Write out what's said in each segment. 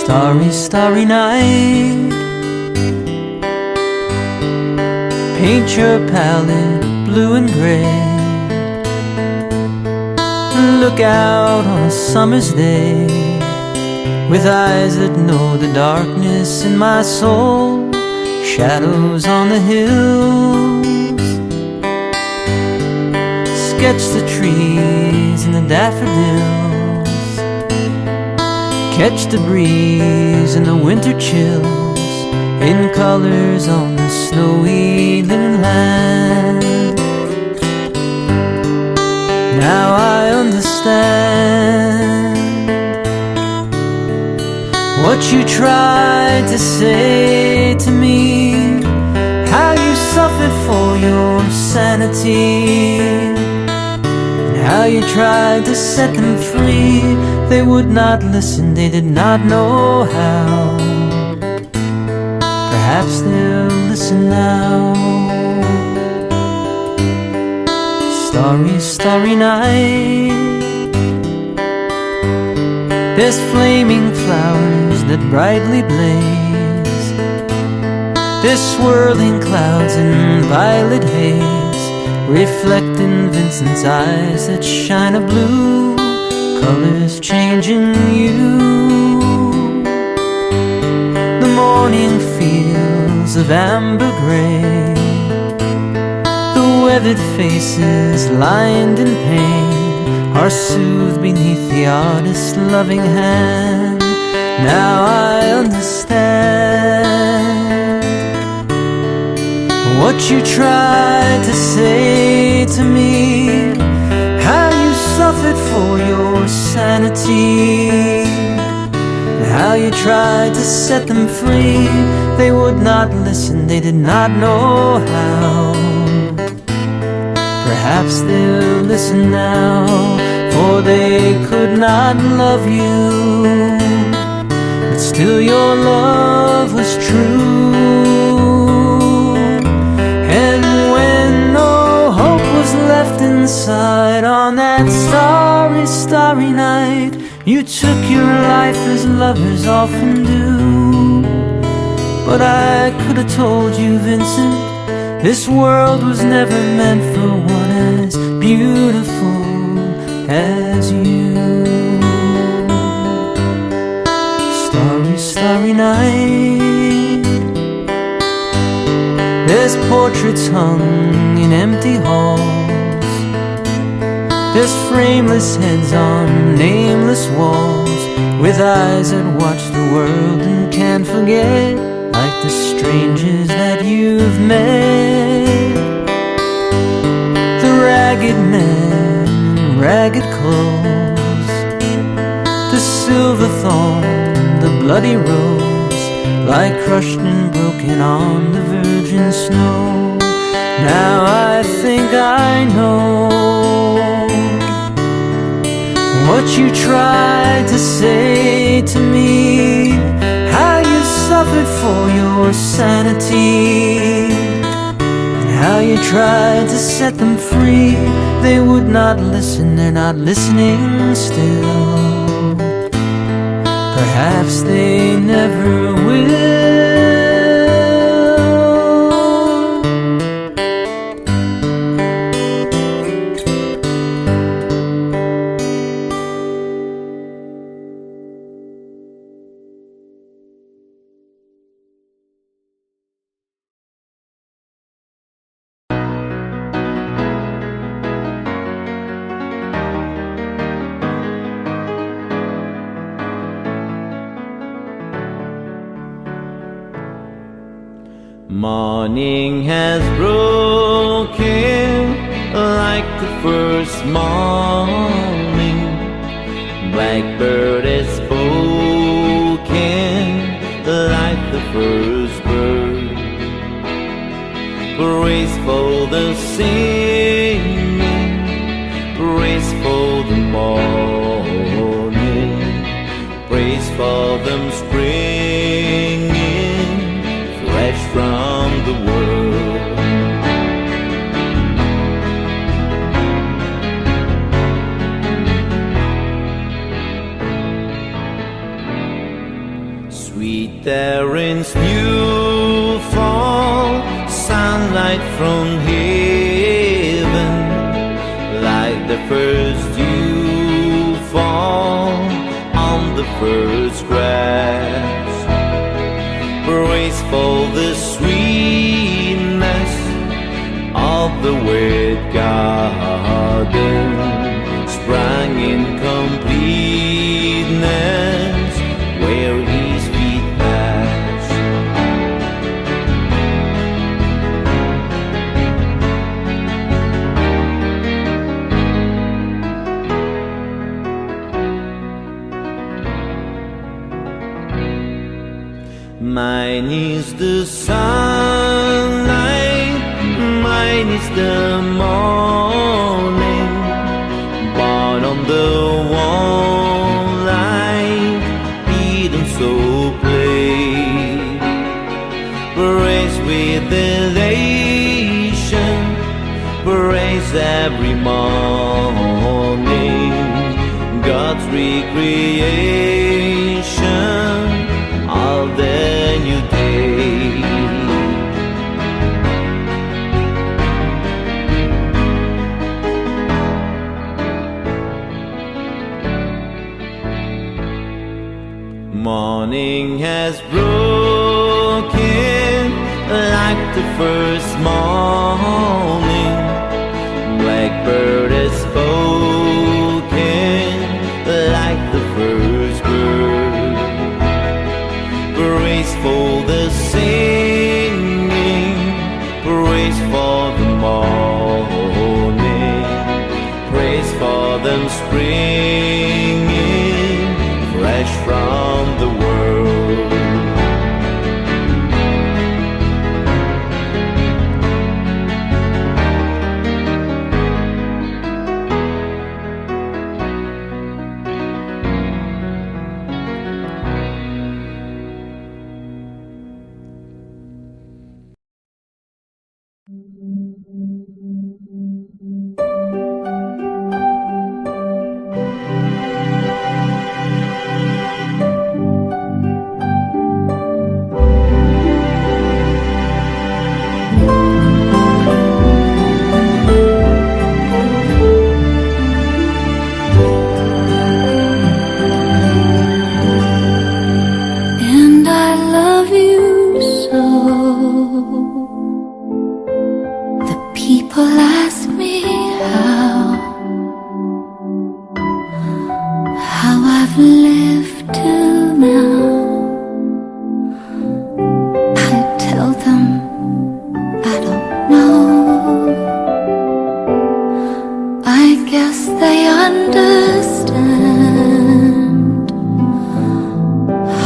Starry, starry night, paint your palette blue and gray. Look out on a summer's day with eyes that know the darkness in my soul. Shadows on the hills, sketch the trees and the daffodils, catch the breeze and the winter chills in colors on the snowy linen land. Now I understand what you tried to say to me, how you suffered for your sanity, and how you tried to set them free. They would not listen, they did not know how. Perhaps they'll listen now. Starry, starry night, there's flaming flowers that brightly blaze, there's swirling clouds in violet haze, reflect in Vincent's eyes that shine a blue, colors changing you. The morning fields of amber gray, the weathered faces lined in pain are soothed beneath the artist's loving hand. Now I understand what you tried to say to me, how you suffered for your sanity, and how you tried to set them free. They would not listen, they did not know how. Perhaps they'll listen now, for they could not love you, but still your love was true. And when no hope was left inside on that starry, starry night, you took your life as lovers often do. But I could have told you, Vincent, this world was never meant for one as beautiful as you. Starry, starry night, there's portraits hung in empty halls, there's frameless heads on nameless walls, with eyes that watch the world and can't forget, like the strangers that you've met. The ragged men, ragged clothes, the silver thorn, the bloody rose, lie crushed and broken on the virgin snow. Now I think I know what you tried to say to me, how you suffered for your sanity, and how you tried to set them free. They would not listen, they're not listening still. Perhaps they never will. Morning has broken like the first morning. Blackbird has spoken like the first bird. Praise for the singing, praise for the morning, praise for them springing fresh from the world. rain's new fall, sunlight from heaven, like the first dew fall on the first grass. Praise for the sweetness of the wet garden, sprang in completeness where his feet pass. Mine is the sunlight, mine is the morning, born on the warm light, eaten so plain. Praise with elation, praise every morning, God's recreation of the new day. Morning has broken like the first morning. Blackbird has spoken like the first bird. Praise for the singing, praise for the morning, praise for them springing fresh from the world. And I love you so. The people ask me how I've lived till now. I tell them I don't know. I guess they understand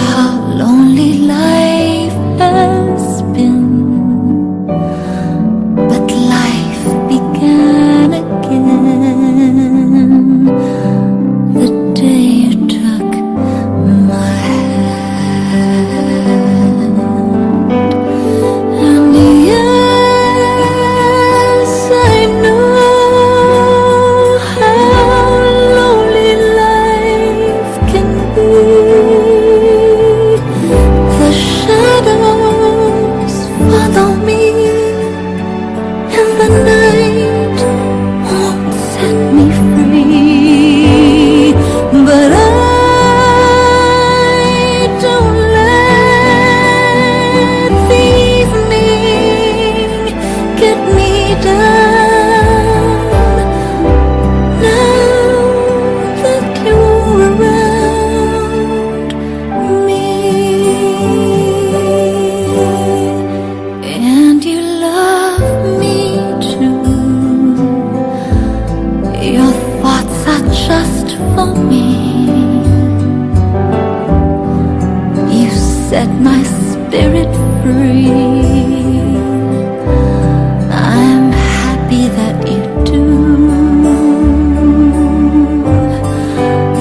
how lonely life has been. But life began again the day you took my hand. And yes, I know how lonely life can be. The shadows follow me, and the night won't set me free. But I don't let the evening get me down. Now that you're around me, and you love me too. Your thoughts are just for me. You set my spirit free. I'm happy that you do.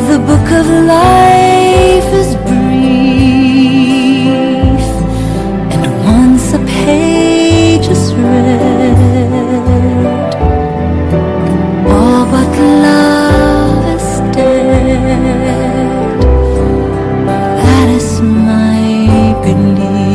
The book of life is brief, and once a page is read, all but love is dead. That is my belief.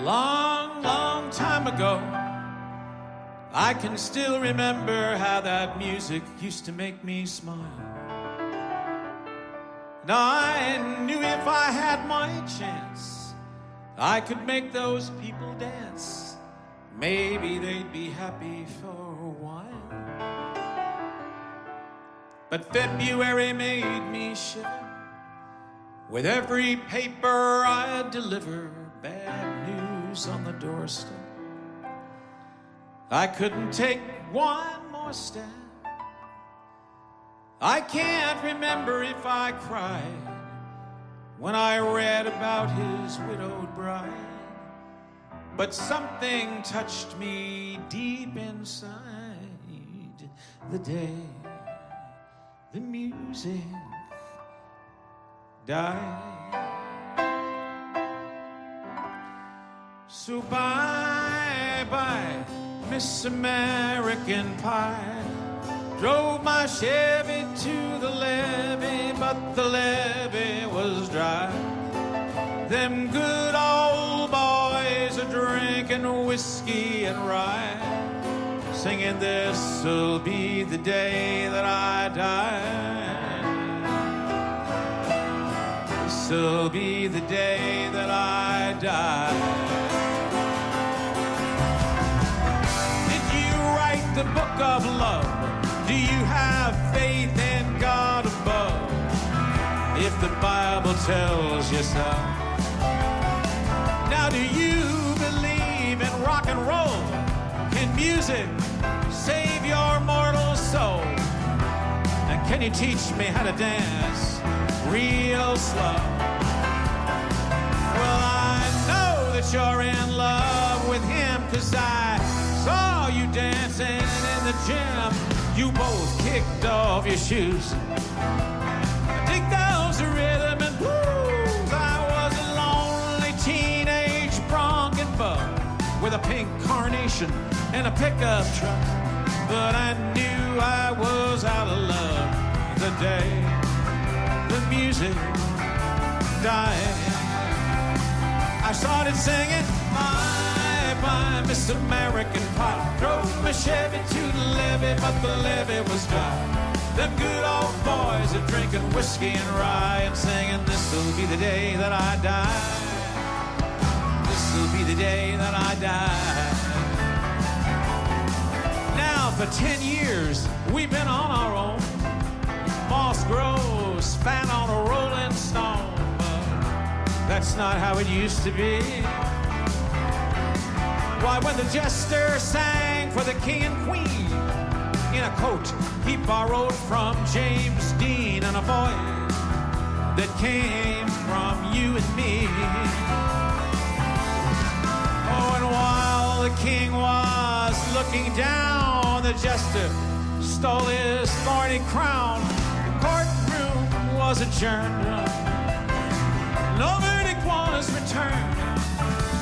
Long, long time ago, I can still remember how that music used to make me smile. And I knew if I had my chance, I could make those people dance. Maybe they'd be happy for a while. But February made me shiver. With every paper I deliver, bad news on the doorstep. I couldn't take one more step. I can't remember if I cried when I read about his widowed bride. But something touched me deep inside the day the music died. So bye-bye, Miss American Pie. Drove my Chevy to the levee, but the levee was dry. Them good old boys are drinking whiskey and rye, singing this'll be the day that I die. This'll be the day that I die. Did you write the book of love? Do you have faith in God above? If the Bible tells you so. Now do you believe in rock and roll? Can music save your mortal soul? And can you teach me how to dance real slow? Well, I know that you're in love with him, 'cause I saw you dancing in the gym. You both kicked off your shoes. Dig those rhythm and blues. I was a lonely teenage bronc and bug with a pink carnation and a pickup truck. But I knew I was out of love the day the music died. I started singing, bye-bye, Miss American Pie. Drove my Chevy to the levee, but the levee was dry. Them good old boys are drinking whiskey and rye and singing, this'll be the day that I die. This'll be the day that I die. Now for 10 years, we've been on our own. Moss grows fat on a rolling stone, but that's not how it used to be. Why, when the jester sang for the king and queen in a coat he borrowed from James Dean and a voice that came from you and me. Oh, and while the king was looking down, the jester stole his thorny crown. The courtroom was adjourned. No verdict was returned.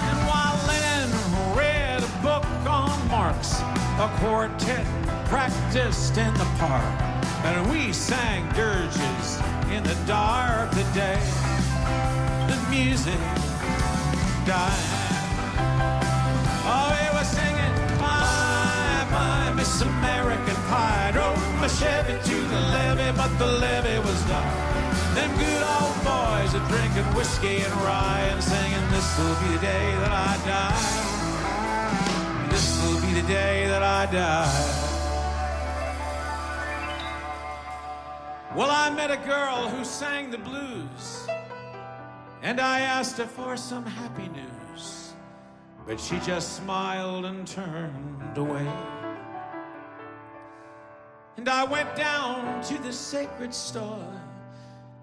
And while Lennon read a book on Marx, a quartet practiced in the park, and we sang dirges in the dark the day the music died. Oh, we were singing, bye-bye, Miss American Pie. Drove my Chevy to the levee, but the levee was dry. Them good old boys are drinking whiskey and rye and singing, this'll be the day that I die. This'll be the day that I die. Well, I met a girl who sang the blues, and I asked her for some happy news, but she just smiled and turned away. And I went down to the sacred store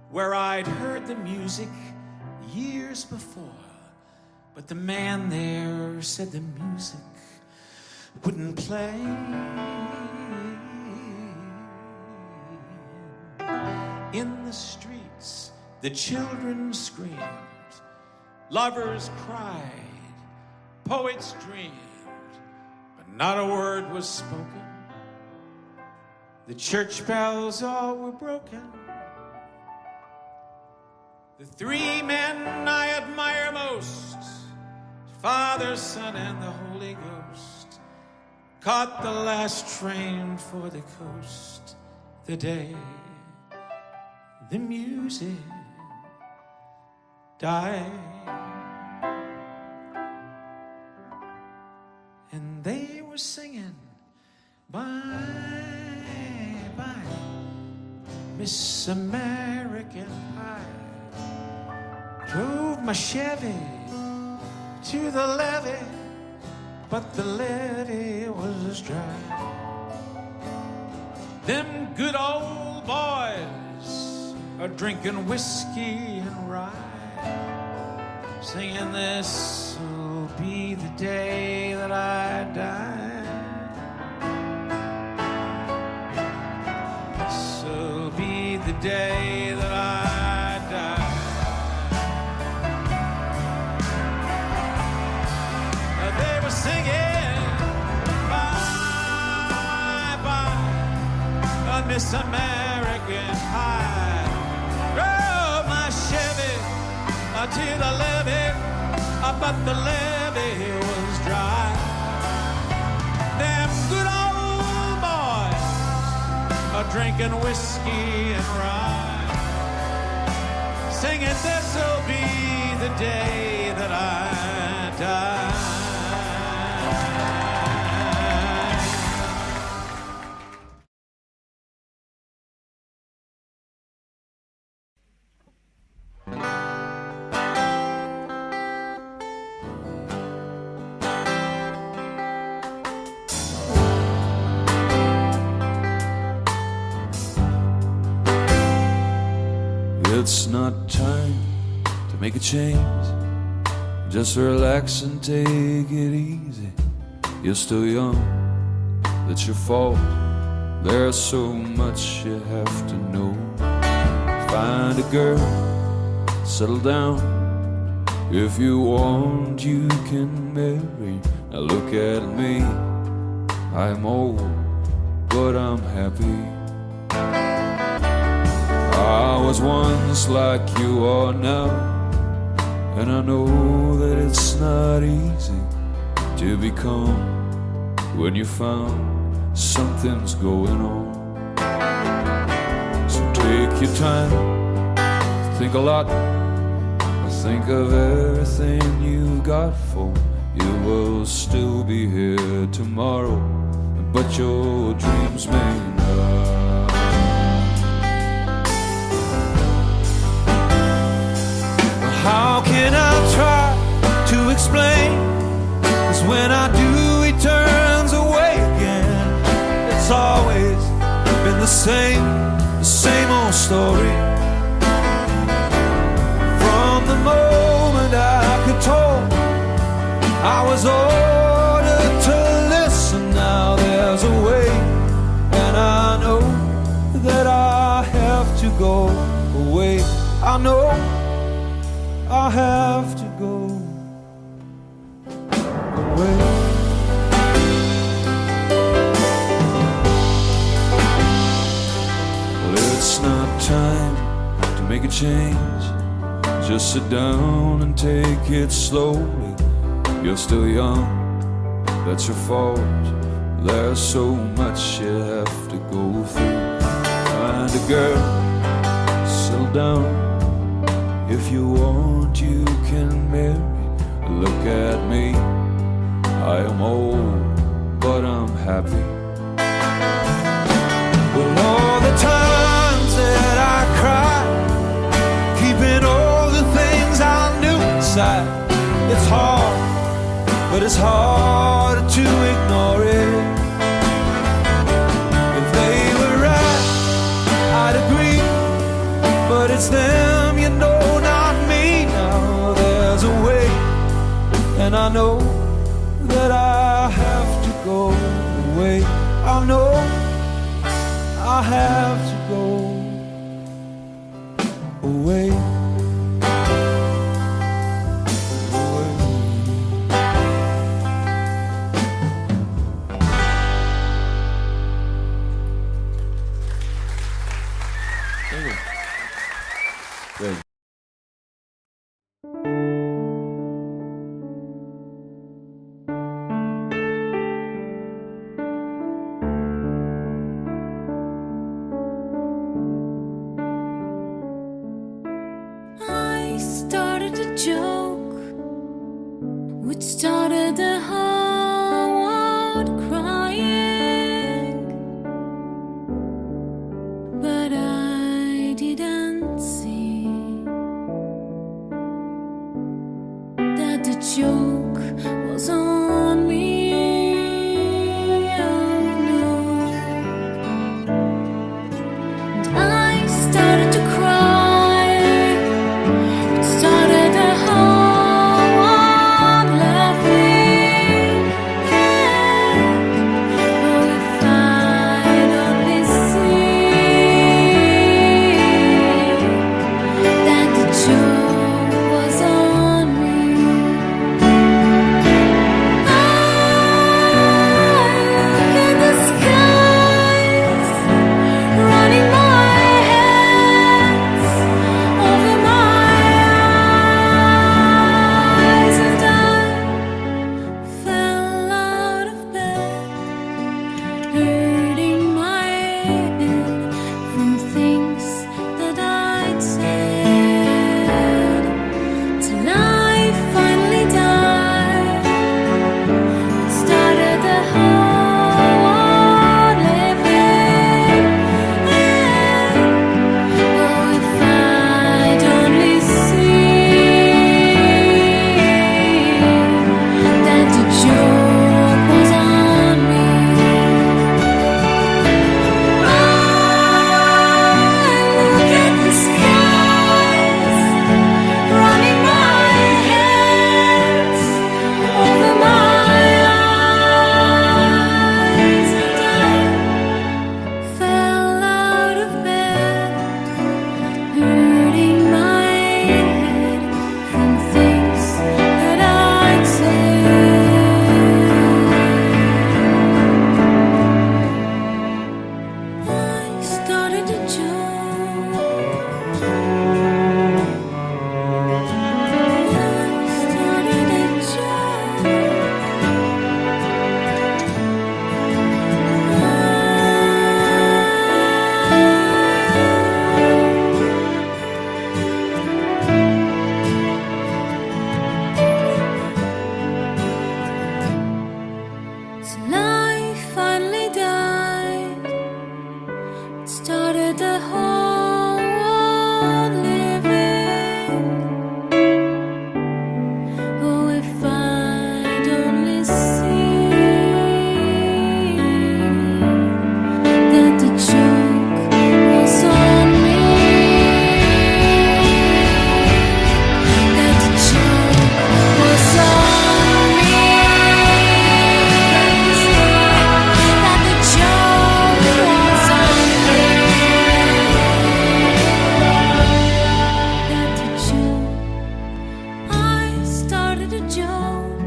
where I'd heard the music years before, but the man there said the music wouldn't play. In the streets, the children screamed, lovers cried, poets dreamed, but not a word was spoken. The church bells all were broken. The three men I admire most Father, Son, and the Holy Ghost caught the last train for the coast the day the music died. And they were singing, bye, bye, Miss American Pie. Drove my Chevy to the levee, but the levee was dry. Them good old boys are drinking whiskey and rye, singing this'll be the day that I die. This'll be the day that I die. They were singing bye bye, a Miss American Pie. Drove my Chevy to the levee, but the levee was dry. Them good old boys are drinking whiskey and rye, singing this'll be the day that I die. It's not time to make a change. Just relax and take it easy. You're still young, that's your fault. There's so much you have to know. Find a girl, settle down. If you want, you can marry. Now look at me, I'm old, but I'm happy. I was once like you are now, and I know that it's not easy to become when you found something's going on. So take your time, think a lot, think of everything you got, for you will still be here tomorrow, but your dreams may not. How can I try to explain? 'Cause when I do, he turns away again. It's always been the same old story. From the moment I could talk, I was ordered to listen. Now there's a way, and I know that I have to go away. I know I have to go away. Well, it's not time to make a change. Just sit down and take it slowly. You're still young, that's your fault. There's so much you have to go through. Find a girl, settle down. If you want, you can marry. Look at me, I am old, but I'm happy. Well, all the times that I cried, keeping all the things I knew inside, it's hard, but it's hard to ignore it. If they were right, I'd agree, but it's them, you know, not me. Now there's a way, and I know that I have to go away. I know I have to go away. which started the whole world crying. But I didn't see that the joke was on me. Oh no. And I started to cry. It started the whole world laughing. Yeah. Oh, if I'd only seen that the joke was on me. I look at the skies, running my hands over my eyes, and I fell out of bed, hurting my head from things that I'd said, till I finally died. Started the whole world living. Oh, if I'd only seen that the joke was on me. I look at the skies, running my hands over my eyes, and I fell out of bed, hurting my head from things that I'd said. I started a joke. I started a joke. Till I finally died. It started the whole world living. Oh, if I'd only seen that the joke was on me. That the joke was on me. That the joke was on me. That the joke, I started a joke.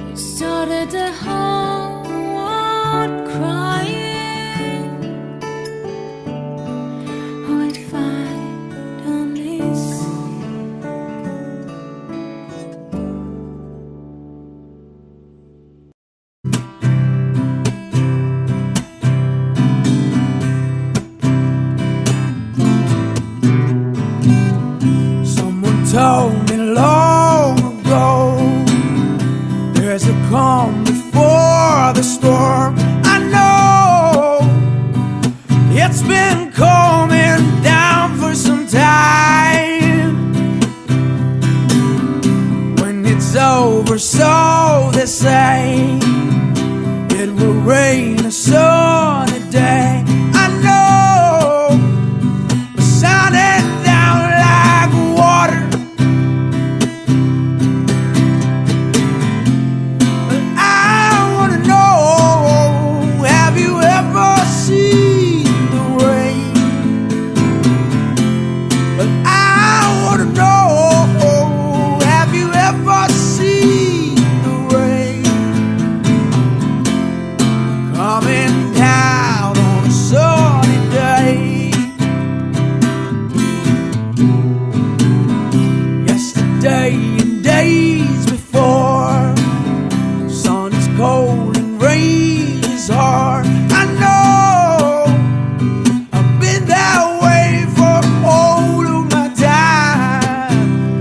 We started the whole world crying. Oh, if I'd only seen. Someone told me long ago, there's a calm before the storm. I know it's been coming down for some time. When it's over, so they say, it will rain a sunny day. I know it's sounding down like water. But I wanna know, have you ever seen the rain? But I wanna know, have you ever seen the rain coming down on a sunny day? Yesterday and days before, sun is cold and rain is hard. I know I've been that way for all of my time.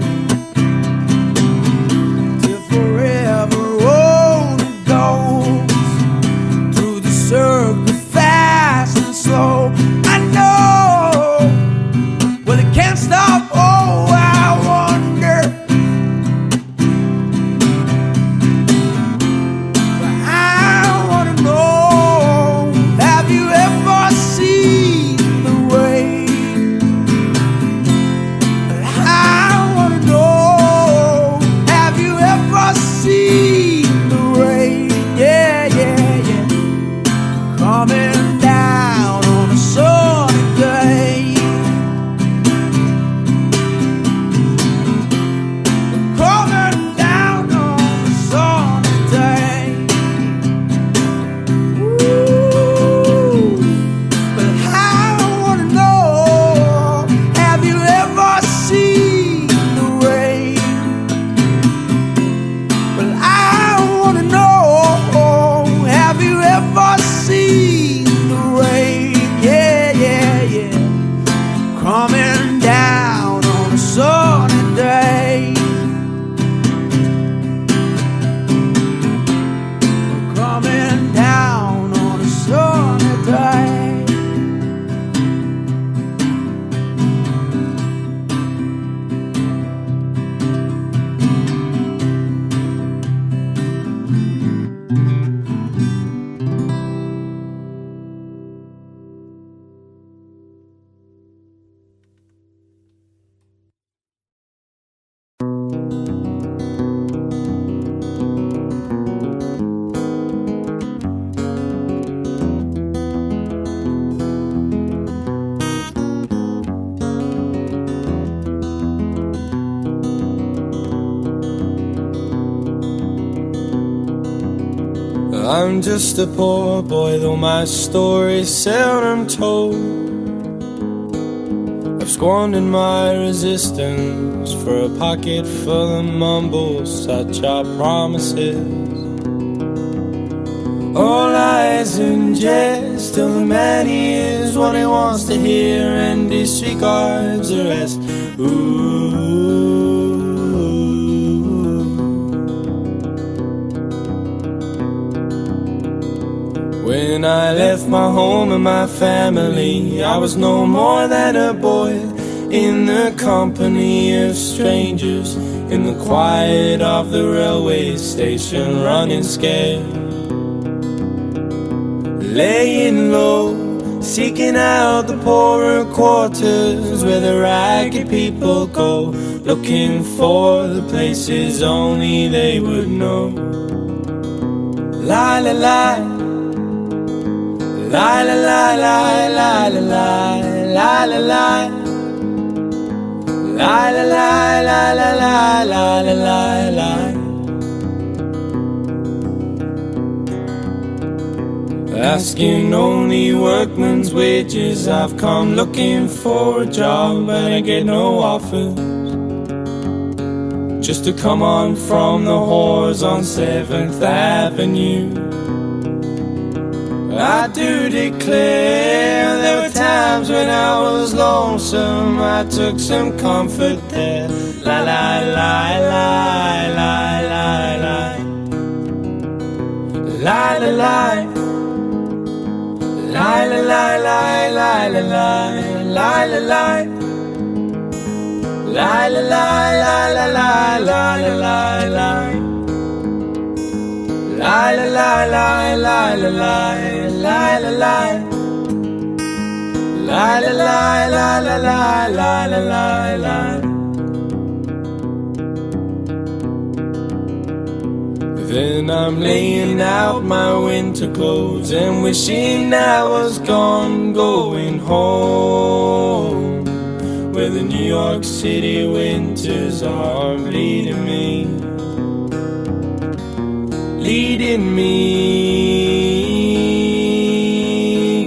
I'm just a poor boy, though my story's seldom told. I've squandered my resistance for a pocket full of mumbles, such are promises. All lies and jest, till the man hears what he wants to hear and disregards the rest. Ooh. When I left my home and my family, I was no more than a boy in the company of strangers, in the quiet of the railway station, running scared, laying low, seeking out the poorer quarters where the ragged people go, looking for the places only they would know. La la la, la la la la la la la la la la, la la la la la la la la la la. Asking only workman's wages, I've come looking for a job, but I get no offers. Just to come on from the whores on 7th Avenue. I do declare there were times when I was lonesome, I took some comfort there. La la la la la la la, la la la, la la la la la la la la la, la la la la la la la la la, la la la la la la la la la la, la la la la la la la la la. Then I'm laying out my winter clothes and wishing I was gone, going home, where the New York City winters are bleeding me, leading me,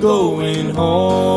going home.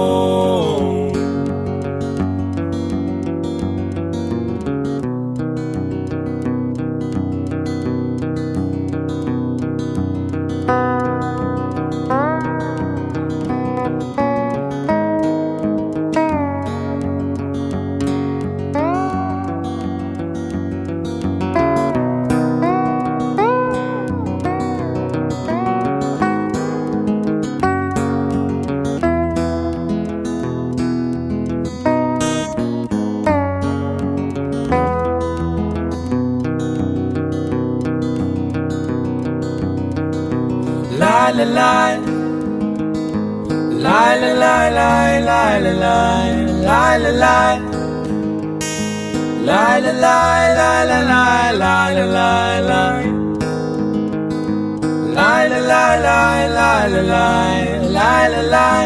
La la la, la la la la la la la la la, la la la la la la la la la la, la la la la la la la la la la,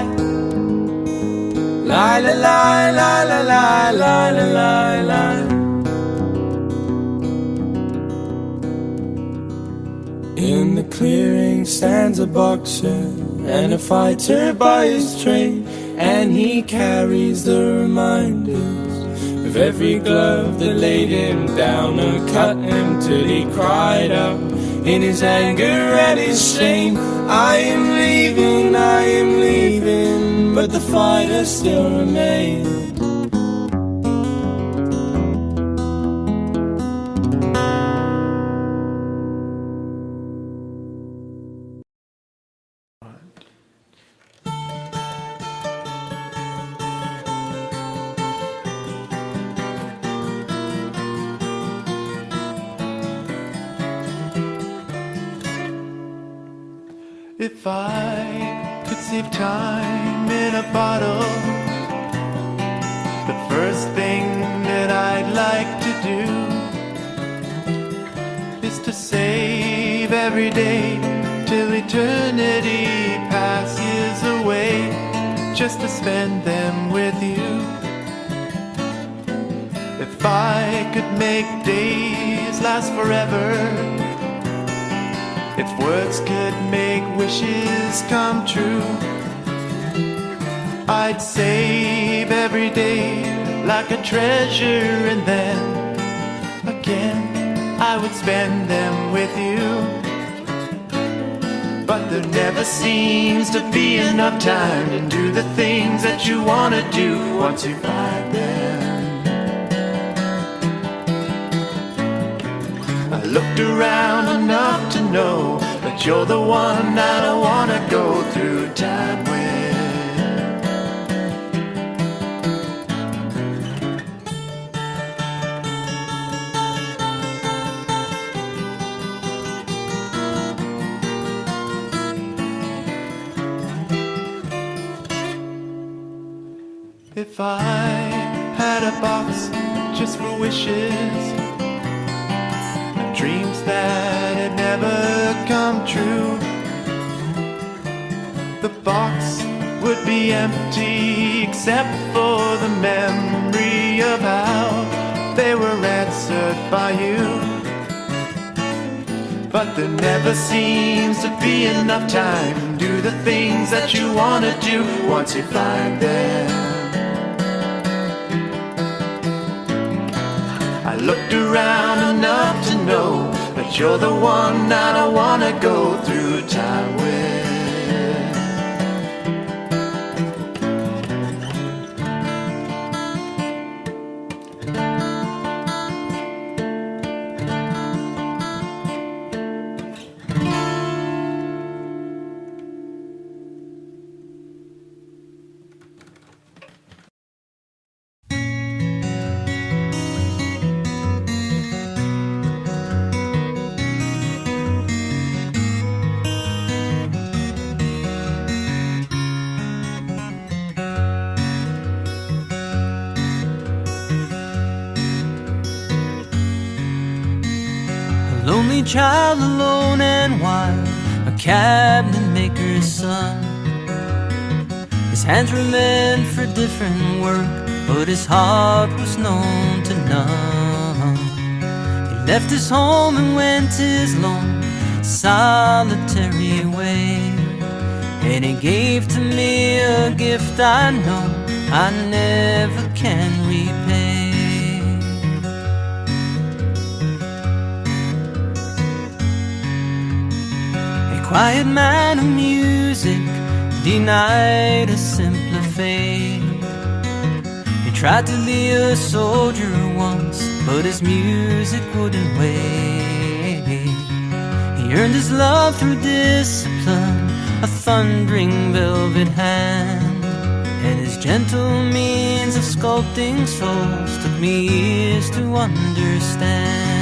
la la la la la la la la la. In the clearing stands a boxer and a fighter by his trade, and he carries the reminders of every glove that laid him down or cut him till he cried out in his anger and his shame, I am leaving, but the fighter still remains. If I could save time in a bottle, the first thing that I'd like to do is to save every day till eternity passes away, just to spend them with you. If I could make days last forever, If words could make wishes come true, I'd save every day like a treasure, and then again I would spend them with you. But there never seems to be enough time to do the things that you want to do once you find them. I looked around enough to know that you're the one I don't want to go through time with. If I had a box just for wishes, dreams that had never come true, the box would be empty except for the memory of how they were answered by you. But there never seems to be enough time to do the things that you want to do once you find them. I looked around enough to know that you're the one I don't want to go through time with. Lonely child, alone and wild, a cabinet maker's son. His hands were meant for different work, but his heart was known to none. He left his home and went his lone, solitary way, and he gave to me a gift I know I never can repay. Quiet man of music, denied a simpler fate. He tried to be a soldier once, but his music wouldn't wait. He earned his love through discipline, a thundering velvet hand, and his gentle means of sculpting souls took me years to understand.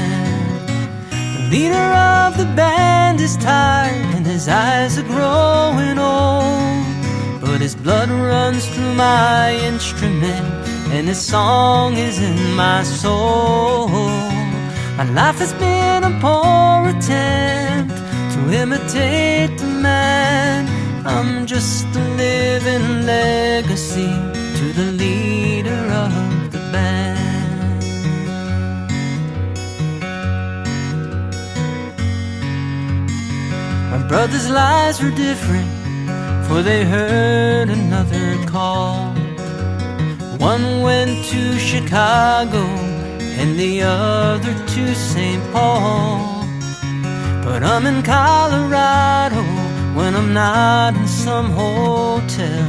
The leader of the band is tired and his eyes are growing old, but his blood runs through my instrument and his song is in my soul. My life has been a poor attempt to imitate the man. I'm just a living legacy to the leader of the band. My brother's lives were different, for they heard another call. One went to Chicago and the other to St. Paul. But I'm in Colorado when I'm not in some hotel,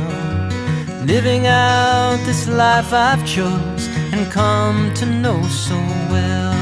living out this life I've chose and come to know so well.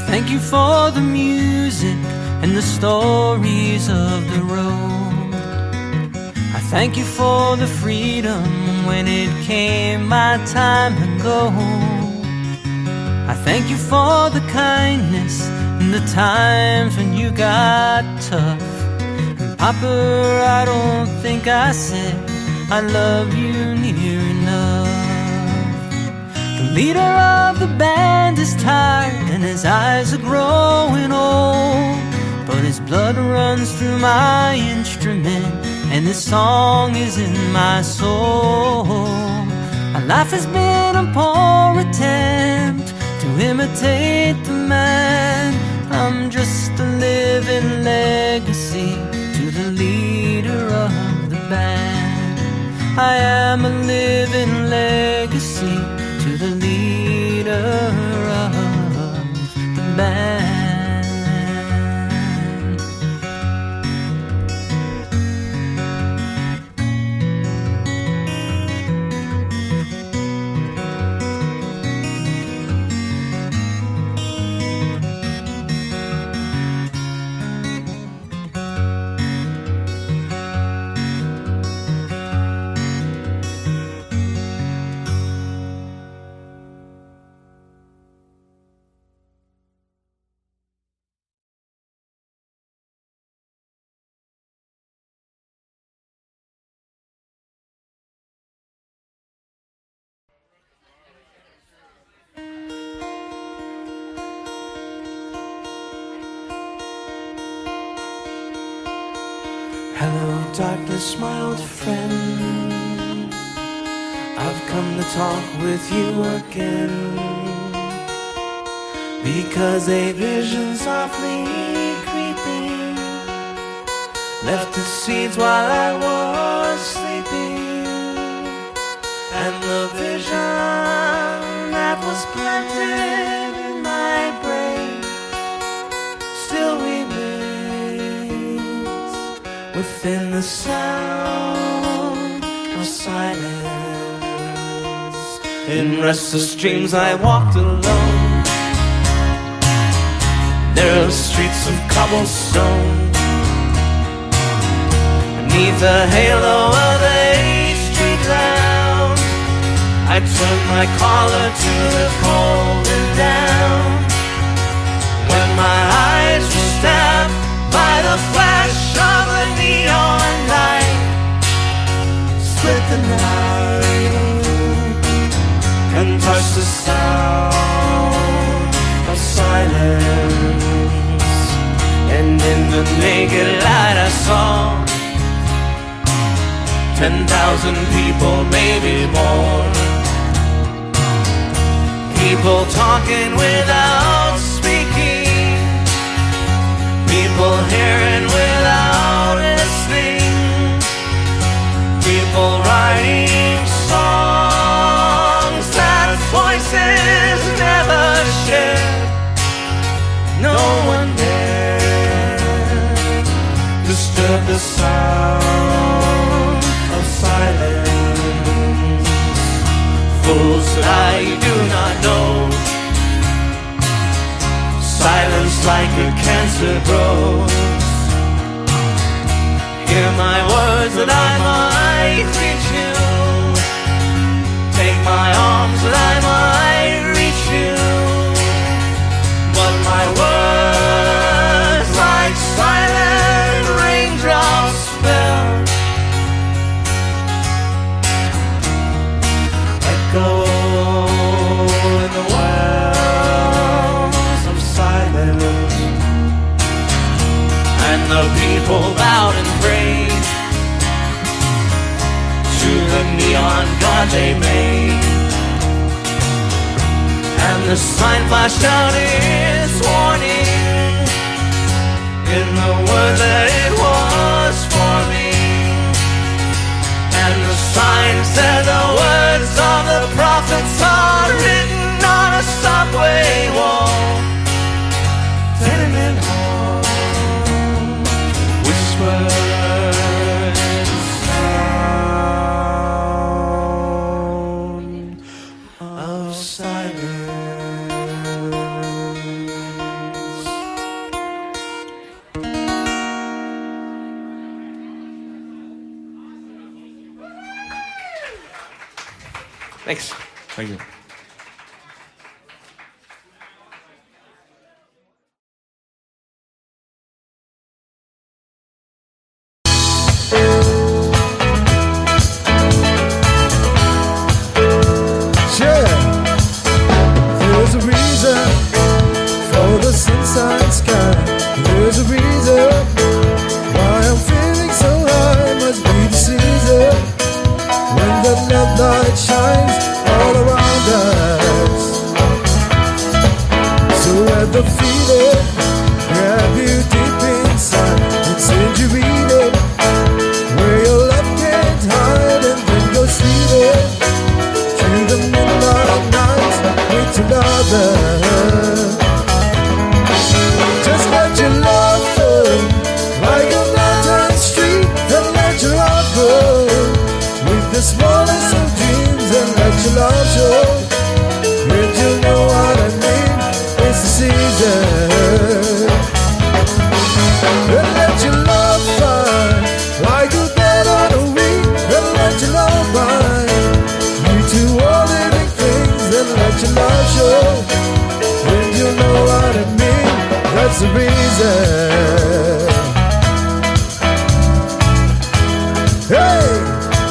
Thank you for the music and the stories of the road. I thank you for the freedom when it came my time to go. I thank you for the kindness and the times when you got tough. And Papa, I don't think I said I love you near enough. The leader of the band is tired and his eyes are growing old, but his blood runs through my instrument and this song is in my soul. My life has been a poor attempt to imitate the man. I'm just a living legacy to the leader of the band. I am a living legacy to the leader of the band. Hello, darkness, my old friend. I've come to talk with you again, because a vision softly creeping left its seeds while I was sleeping, and the vision that was planted in my brain still remains within the sound of silence. In restless dreams I walked alone. Narrow streets of cobblestone, beneath the halo of a street lamp, I turned my collar to the cold and down. When my eyes were stabbed by the flash of a neon light, split the night and touched the sound of silence. And in the naked light I saw 10,000 people, maybe more. People talking without speaking, people hearing without listening, people writing songs that voices never shared. No one dared disturb the sound of silence. Fools that I do not know, silence like a cancer grows. Hear my words that I might reach you, take my arms that I might reach you, but my words like silent raindrops fell, echo in the wells of silence. And the people bowed and prayed to the neon god they made, and the sign flashed out its warning in the word that it was for me. And the sign said the words of the prophets are written on a subway wall, tenement hall, whispered sound of silence. Thanks. Thank you. reason. Hey,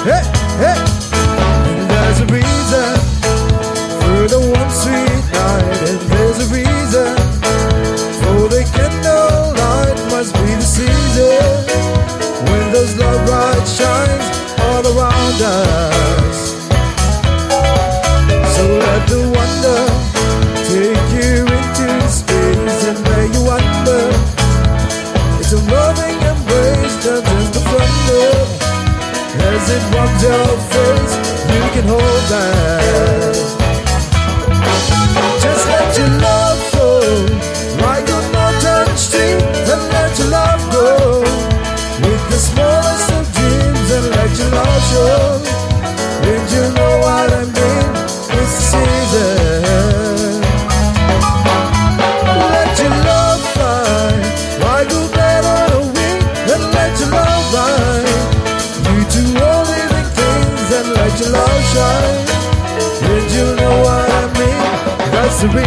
hey, hey. And there's a reason for the one sweet night, and there's a reason for the candlelight. Must be the season when those love lights shine all around us. So let the wonder take you into space, and may you wonder, it's a loving embrace that turns to thunder. As it warms your face, you can hold that. Just let your love flow like a mountain stream, and let your love go with the smallest of dreams, and let your love show. And you know what I mean, it's the season. Let your love fly like a bird on a wing, and let your love ride you to all living things, and let your love shine. And you know what I mean, that's the reason.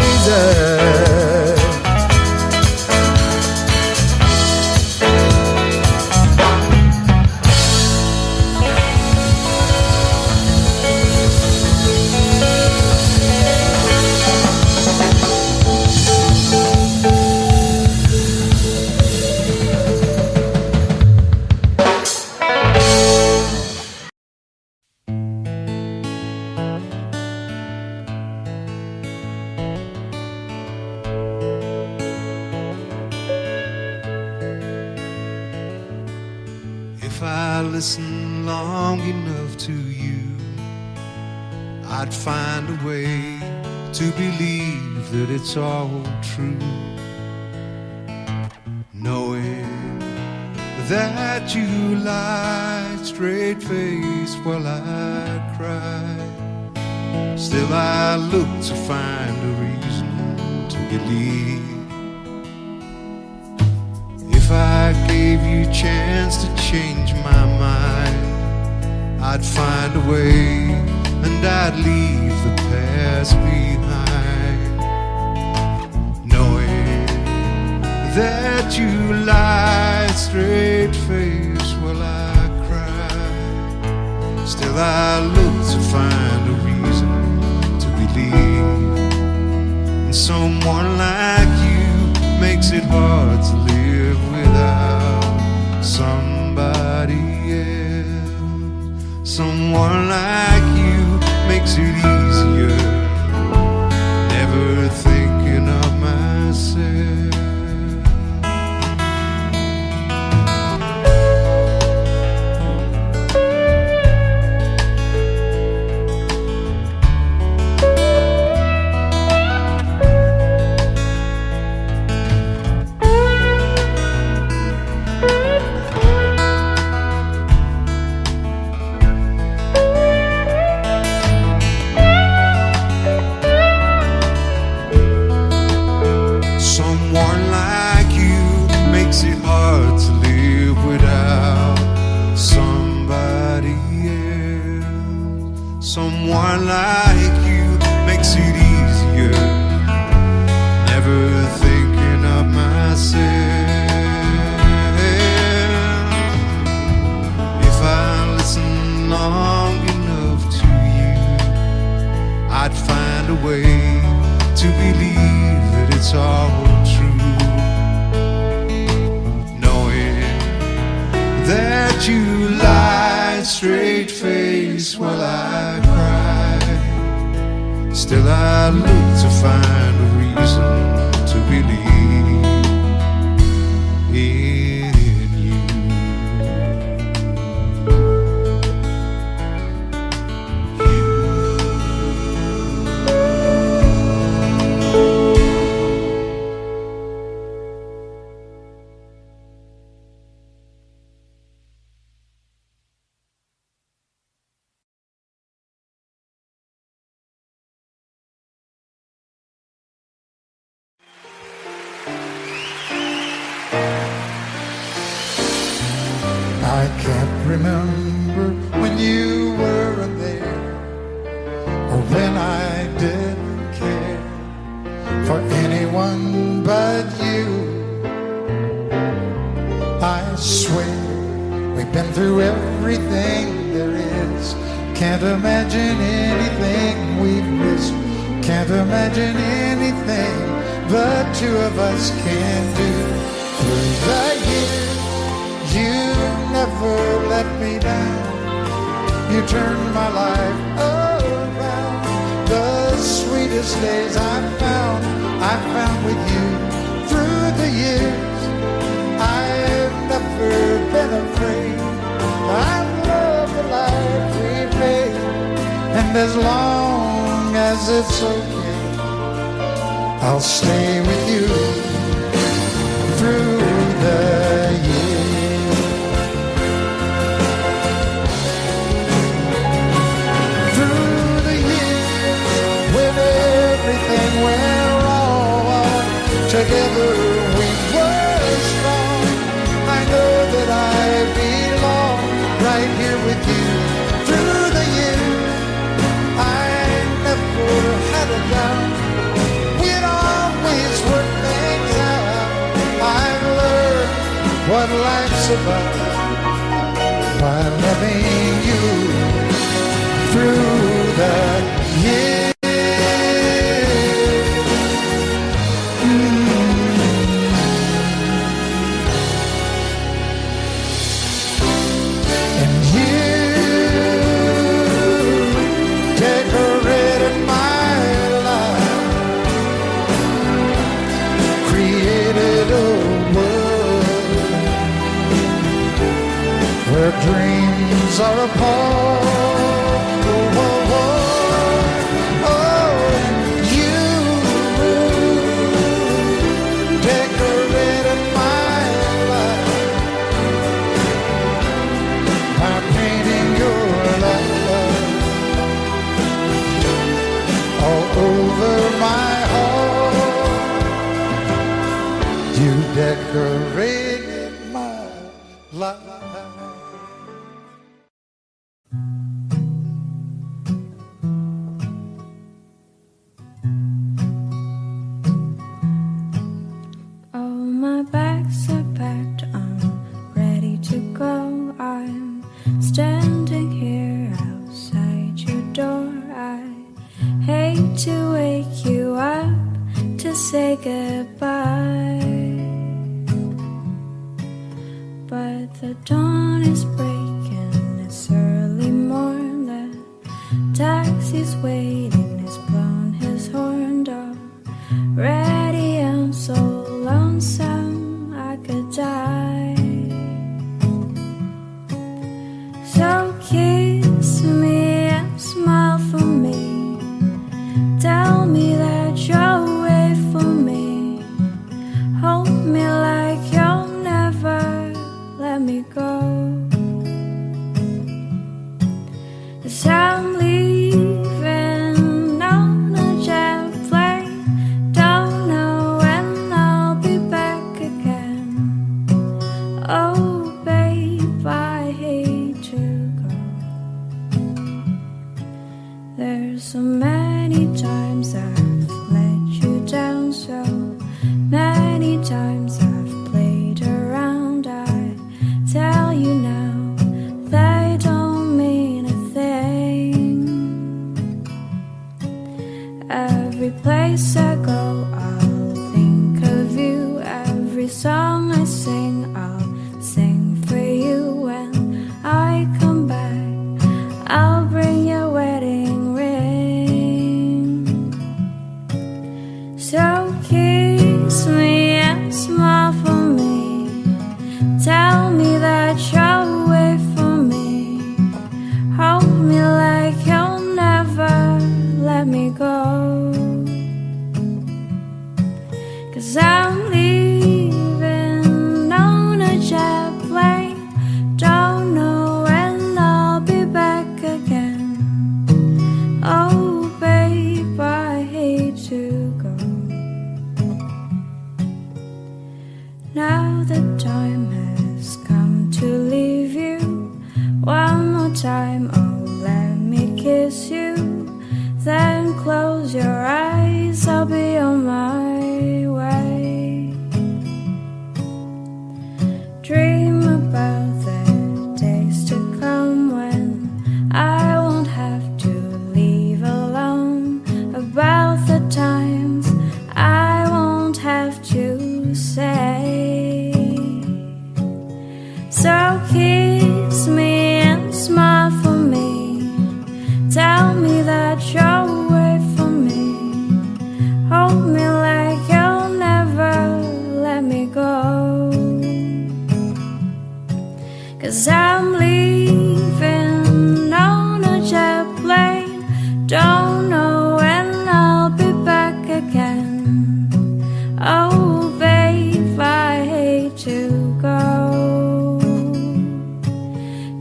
If I listened long enough to you, I'd find a way to believe that it's all true. Knowing that you lied straight-faced while I cried, still I look to find a reason to believe. If I gave you a chance to change my mind, I'd find a way, and I'd leave the past behind. Knowing that you lied straight-faced while I cried, still I look to find a reason to believe. And someone like you makes it hard to live without somebody else. Someone like you makes it easier, never thinking of myself. Someone like you makes it easier, never thinking of myself. If I listen long enough to you, I'd find a way to believe that it's all true. Knowing that you lied straight-faced while I cried, still I look to find a reason to believe in you. I can't remember when you weren't there, or when I didn't care for anyone but you. swear we've been through everything there is. Can't imagine anything we've missed. Can't imagine anything the two of us can do. Through the years, you never let me down. You turned my life around. The sweetest days I found with you. Through the years, I've never been afraid. I love the life we've made, and as long as it's okay, I'll stay with you through the years. Through the years, when everything went wrong, together we were strong. I know that I belong right here with you. Through the years, I never had a doubt. We'd always work things out. I've learned what life's about by loving you through the years. Dreams are apart. Oh, oh, oh. Oh, you decorated my life by painting your love all over my heart. You decorated my life. I'll bring your wedding ring.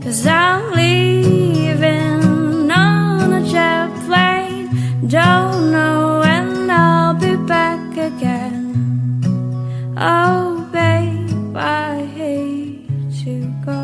'cause I'm leaving on a jet plane. Don't know when I'll be back again. Oh babe, I hate to go.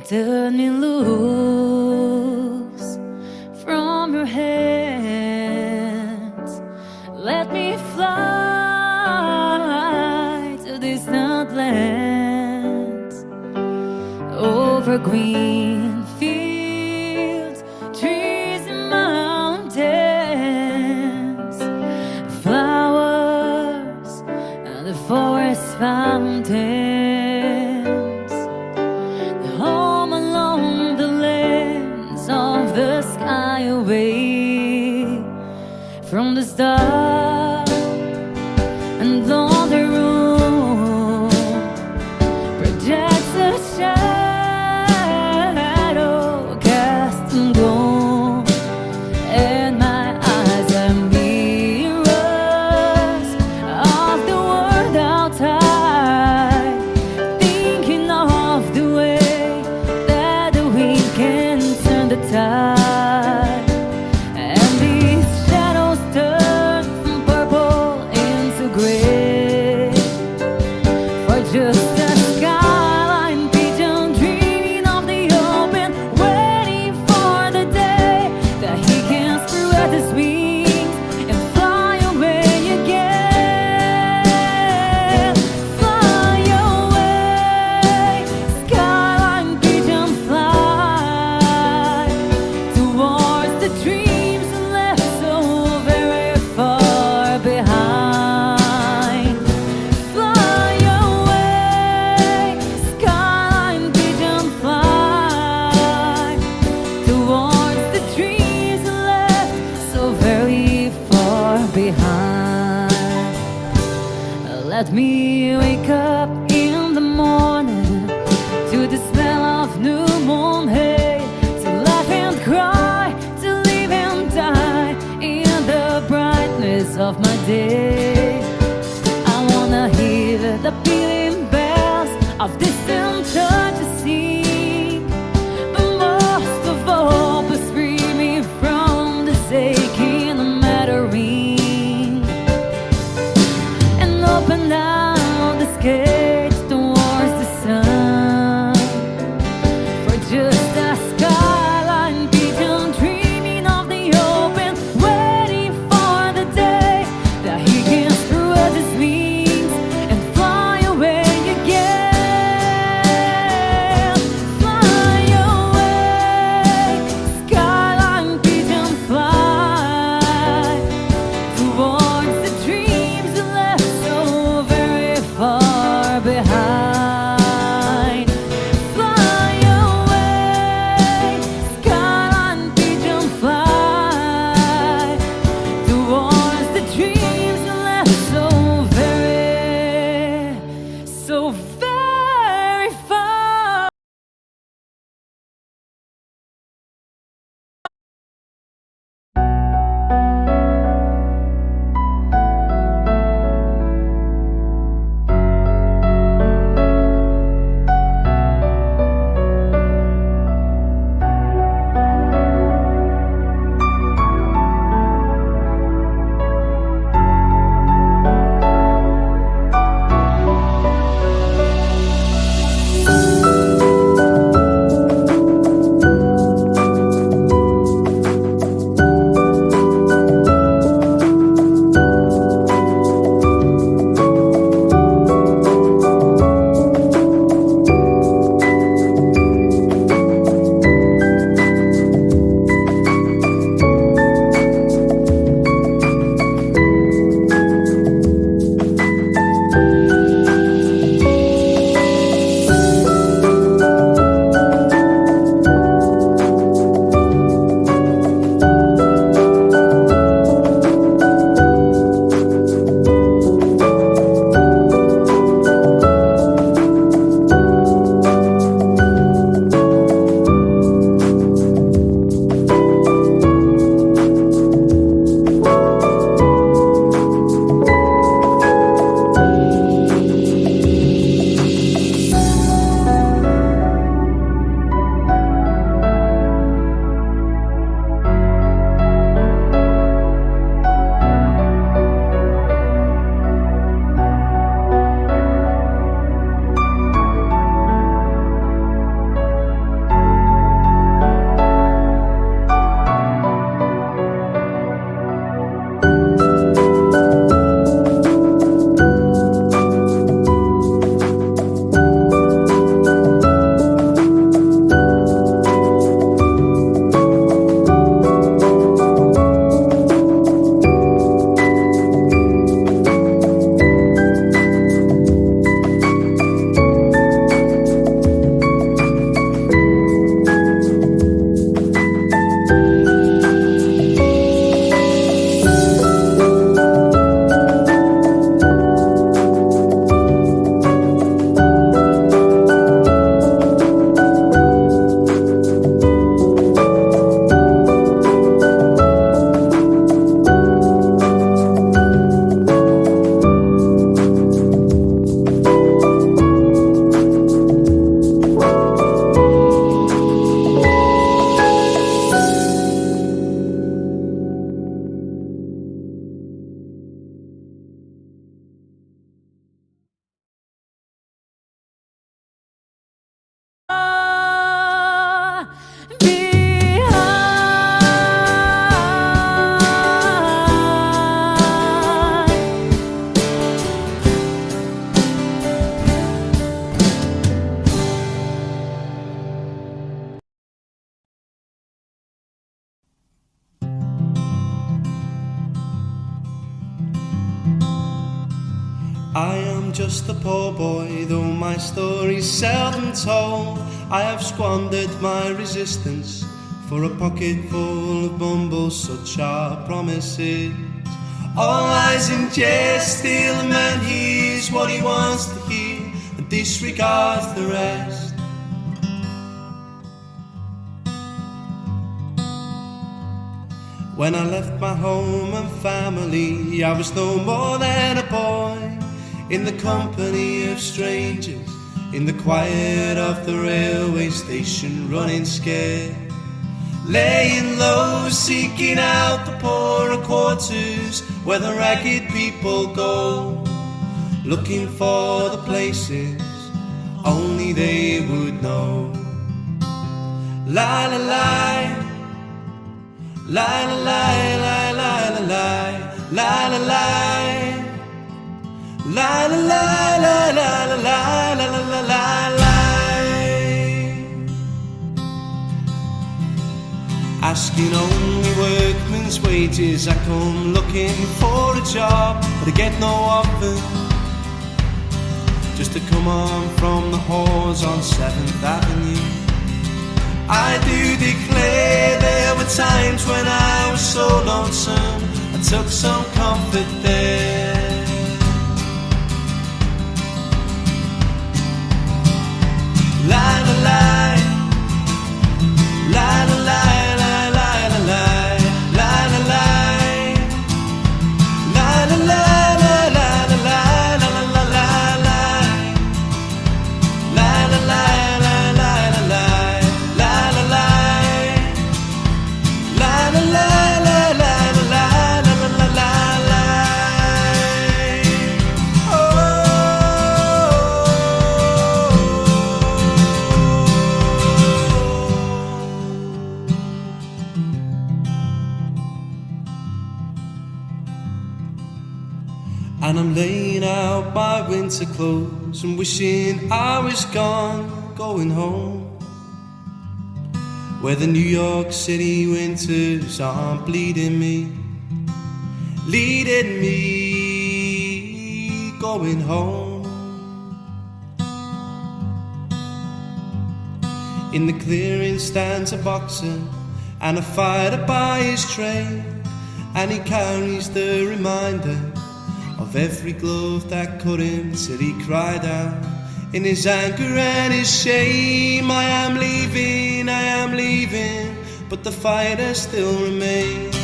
Turning loose from your hands, let me fly to distant lands, over green fields, trees and mountains, flowers and the forest fountains. Away from the stars and on the room projects a shadow cast in gloom, and my eyes are mirrors of the world outside, thinking of the way that the tide, and these shadows turn from purple into gray. For just a skyline pigeon dreaming of the open, waiting for the day that he can spread his wings and fly away again. Fly away, skyline pigeon, fly towards the dreams left so very far behind. Fly away, skyline pigeon, fly towards the dreams left so very far behind. Let me wake up in the morning to the smell of new moon hay, to laugh and cry, to live and die in the brightness of my day. I wanna hear the beating bells of distant churches sing, but most of all, please free me from this aching metal ring, and open down the gates towards the sun. For just a skyline pigeon dreaming of the open, waiting for the day that he can spread his wings and fly away I am just a poor boy, though my story's seldom told. I have squandered my resistance for a pocket full of mumbles, such are promises. All lies in jest, still a man hears what he wants to hear and disregards the rest. When I left my home and family, I was no more than a boy, in the company of strangers, in the quiet of the railway station, running scared, laying low, seeking out the poorer quarters where the ragged people go, looking for the places only they would know. La la la, la la la la la la la la la, la la la la la la la la la la la. Asking only workmen's wages, I come looking for a job, but I get no offer, just to come on from the halls on 7th Avenue. I do declare there were times when I was so lonesome, I took some comfort there. La la la, la la la. And I'm laying out my winter clothes and wishing I was gone, going home, where the New York City winters aren't bleeding me, leading me, going home. In the clearing stands a boxer and a fighter by his trade, and he carries the reminder of every glove that cut him till he cried out in his anger and his shame, I am leaving, but the fighter still remains.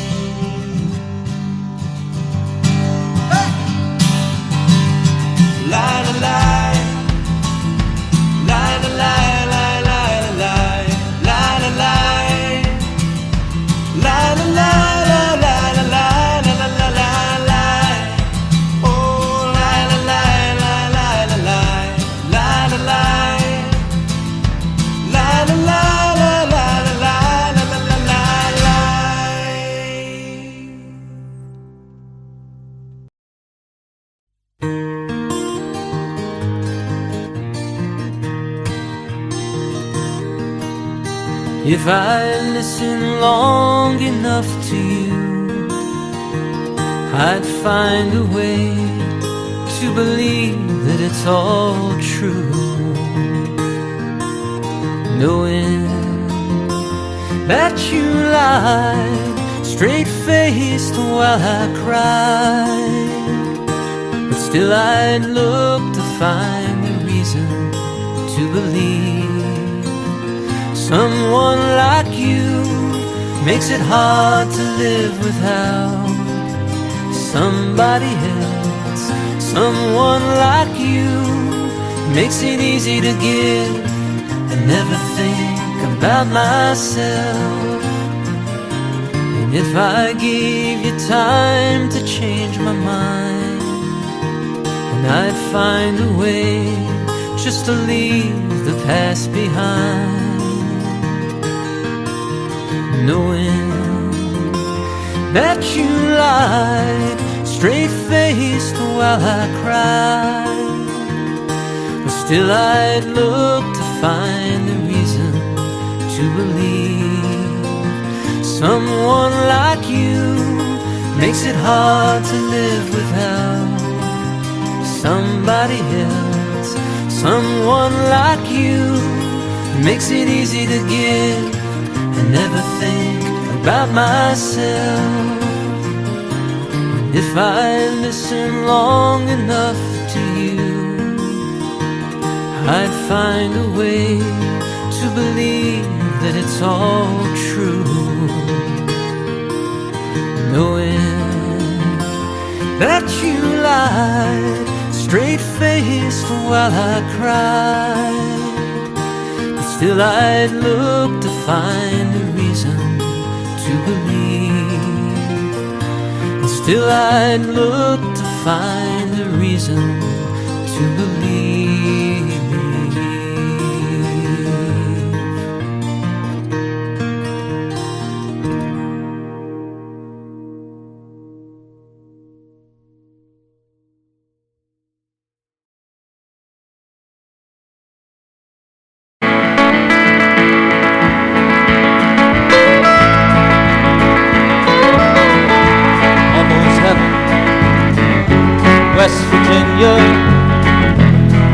La la la, la la la, la la la, la la la, la la la. If I listen long enough to you, I'd find a way to believe that it's all true. Knowing that you lied straight-faced while I cried, but still I'd look to find a reason to believe. Someone like you makes it hard to live without somebody else. Someone like you makes it easy to give and never think about myself. And if I gave you time to change my mind, and I'd find a way just to leave the past behind, knowing that you lied straight-faced while I cried, but still I'd look to find a reason to believe. Someone like you makes it hard to live without somebody else, someone like you, makes it easy to give and never think about myself. If I listen long enough to you, I'd find a way to believe that it's all true, knowing that you lied straight-faced while I cried. But still I'd look to find a reason to believe, and still I'd look to find a reason to believe. West Virginia,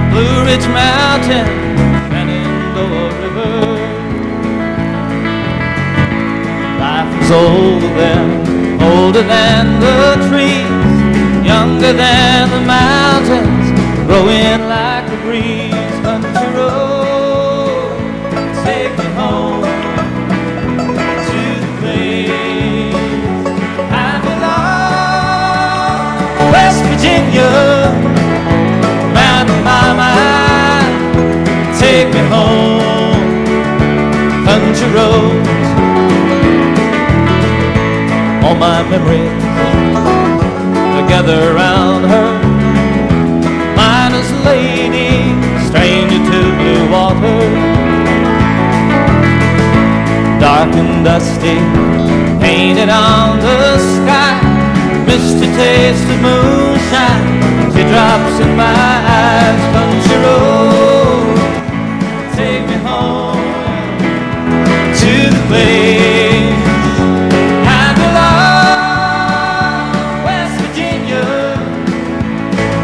Blue Ridge Mountain, Shenandoah River. Life was older than the trees, younger than the mountains, growing like a breeze. Country road, take me home to the place I belong. West Virginia, mountain mama, take me home. Country roads, all my memories together around her. Miner's lady, stranger to blue water, dark and dusty, painted on the sky. Misty taste of moonshine, teardrops in my eyes. Country road, take me home to the place I belong. West Virginia,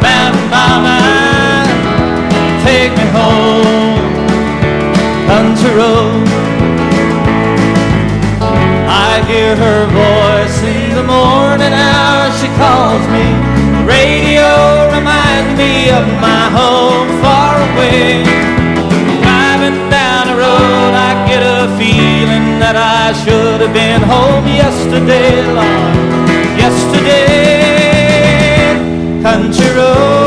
mountain mama, take me home. Country road, I hear her voice in the morning hour. She calls me. The radio reminds me of my home far away. Driving down the road, I get a feeling that I should have been home yesterday, Lord, yesterday. Country road,